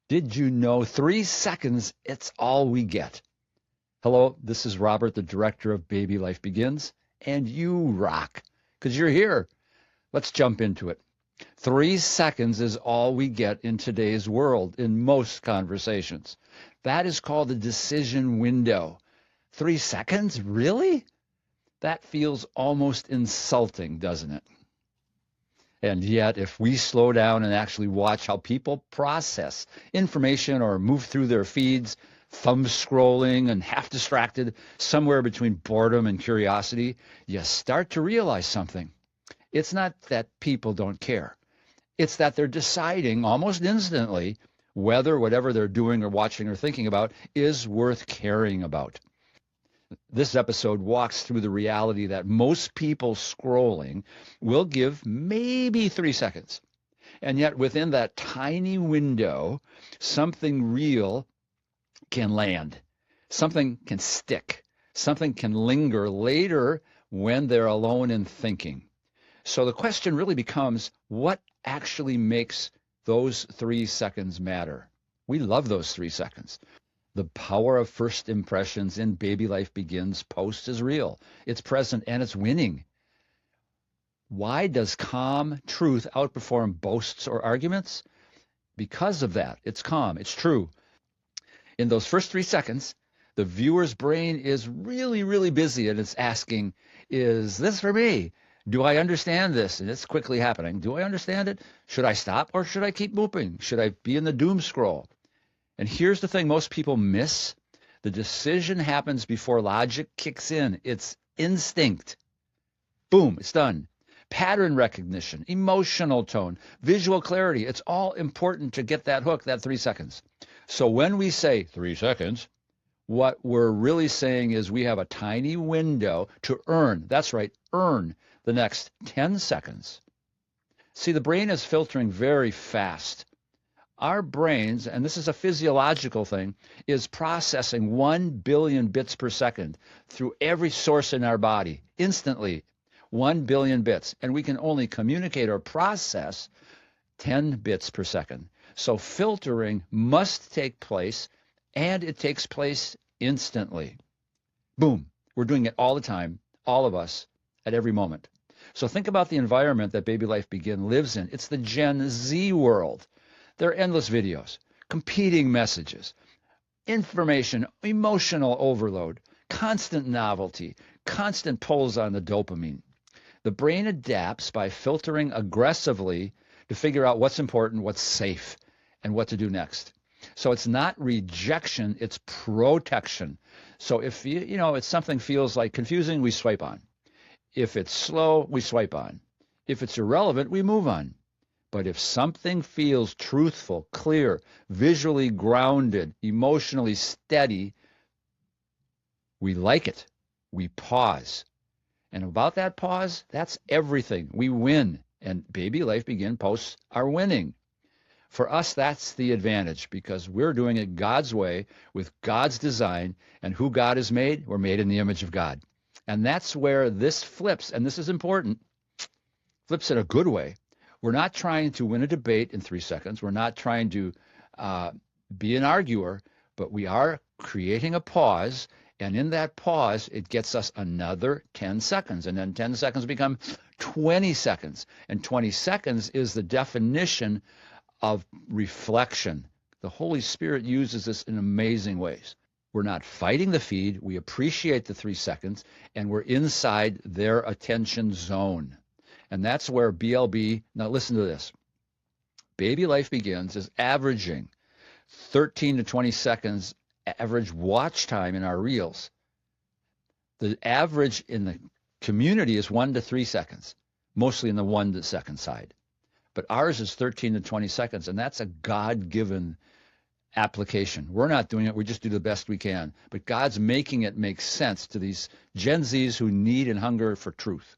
Did you know 3 seconds, it's all we get? Hello, this is Robert, the director of Baby Life Begins, and you rock because you're here. Let's jump into it. 3 seconds is all we get in today's world in most conversations. That is called a decision window. 3 seconds? Really? That feels almost insulting, doesn't it? And yet, if we slow down and actually watch how people process information or move through their feeds, thumb scrolling and half distracted, somewhere between boredom and curiosity, you start to realize something. It's not that people don't care. It's that they're deciding almost instantly whether whatever they're doing or watching or thinking about is worth caring about. This episode walks through the reality that most people scrolling will give maybe 3 seconds. And yet within that tiny window, something real can land. Something can stick. Something can linger later when they're alone and thinking. So the question really becomes, what actually makes those 3 seconds matter? We love those 3 seconds. The power of first impressions in Baby Life Begins post is real. It's present and it's winning. Why does calm truth outperform boasts or arguments? Because of that. It's calm. It's true. In those first 3 seconds, the viewer's brain is really, really busy and it's asking, is this for me? Do I understand this? And it's quickly happening. Do I understand it? Should I stop or should I keep moving? Should I be in the doom scroll? And here's the thing most people miss. The decision happens before logic kicks in. It's instinct. Boom, it's done. Pattern recognition, emotional tone, visual clarity. It's all important to get that hook, that 3 seconds. So when we say 3 seconds, what we're really saying is we have a tiny window to earn. That's right, earn the next 10 seconds. See, the brain is filtering very fast. Our brains, and this is a physiological thing, is processing 1 billion bits per second through every source in our body, instantly, 1 billion bits. And we can only communicate or process 10 bits per second. So filtering must take place, and it takes place instantly. Boom. We're doing it all the time, all of us, at every moment. So think about the environment that Baby Life Begin lives in. It's the Gen Z world. There are endless videos, competing messages, information, emotional overload, constant novelty, constant pulls on the dopamine. The brain adapts by filtering aggressively to figure out what's important, what's safe, and what to do next. So it's not rejection, it's protection. So if if something feels like confusing, we swipe on. If it's slow, we swipe on. If it's irrelevant, we move on. But if something feels truthful, clear, visually grounded, emotionally steady, we like it. We pause. And about that pause, that's everything. We win. And Baby Life Begin posts are winning. For us, that's the advantage because we're doing it God's way with God's design and who God has made. We're made in the image of God. And that's where this flips, and this is important, flips in a good way. We're not trying to win a debate in 3 seconds. We're not trying to be an arguer, but we are creating a pause. And in that pause, it gets us another 10 seconds. And then 10 seconds become 20 seconds. And 20 seconds is the definition of reflection. The Holy Spirit uses this in amazing ways. We're not fighting the feed. We appreciate the 3 seconds, and we're inside their attention zone. And that's where BLB, now listen to this. Baby Life Begins is averaging 13 to 20 seconds average watch time in our reels. The average in the community is 1 to 3 seconds, mostly in the 1 second side. But ours is 13 to 20 seconds, and that's a God-given application. We're not doing it. We just do the best we can. But God's making it make sense to these Gen Zs who need and hunger for truth.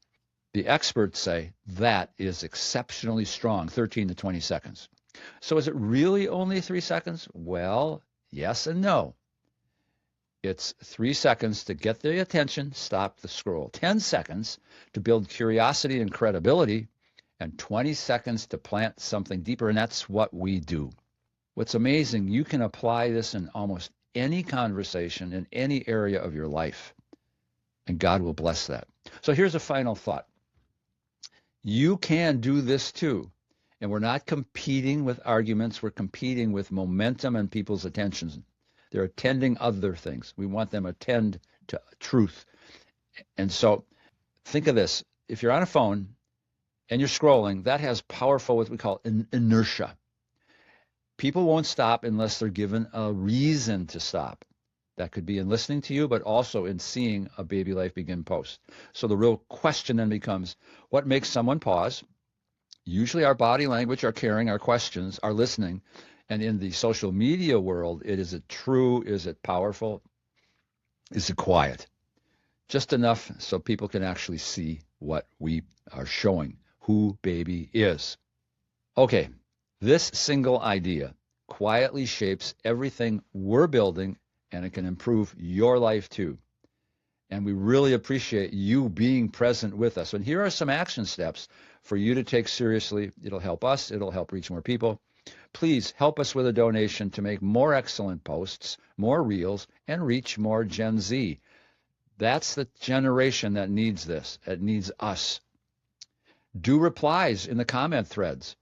The experts say that is exceptionally strong, 13 to 20 seconds. So is it really only 3 seconds? Well, yes and no. It's 3 seconds to get the attention, stop the scroll. 10 seconds to build curiosity and credibility, and 20 seconds to plant something deeper, and that's what we do. What's amazing, you can apply this in almost any conversation in any area of your life, and God will bless that. So here's a final thought. You can do this too. And we're not competing with arguments. We're competing with momentum and people's attentions. They're attending other things. We want them to attend to truth. And so think of this. If you're on a phone and you're scrolling, that has powerful, what we call inertia. People won't stop unless they're given a reason to stop. That could be in listening to you, but also in seeing a Baby Life Begin post. So the real question then becomes, what makes someone pause? Usually our body language, our caring, our questions, our listening. And in the social media world, is it true? Is it powerful? Is it quiet? Just enough so people can actually see what we are showing, who baby is. Okay, this single idea quietly shapes everything we're building, and it can improve your life too. And we really appreciate you being present with us. And here are some action steps for you to take seriously. It'll help us. It'll help reach more people. Please help us with a donation to make more excellent posts, more reels, and reach more Gen Z. That's the generation that needs this. It needs us. Do replies in the comment threads.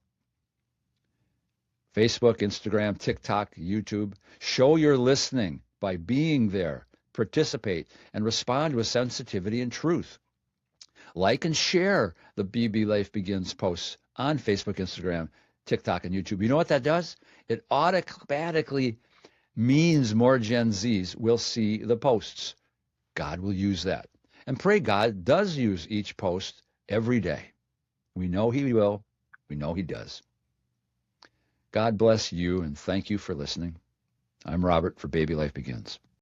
Facebook, Instagram, TikTok, YouTube. Show you're listening by being there. Participate and respond with sensitivity and truth. Like and share the BB Life Begins posts on Facebook, Instagram, TikTok, and YouTube. You know what that does? It automatically means more Gen Zs will see the posts. God will use that. And pray God does use each post every day. We know He will. We know He does. God bless you, and thank you for listening. I'm Robert for Baby Life Begins.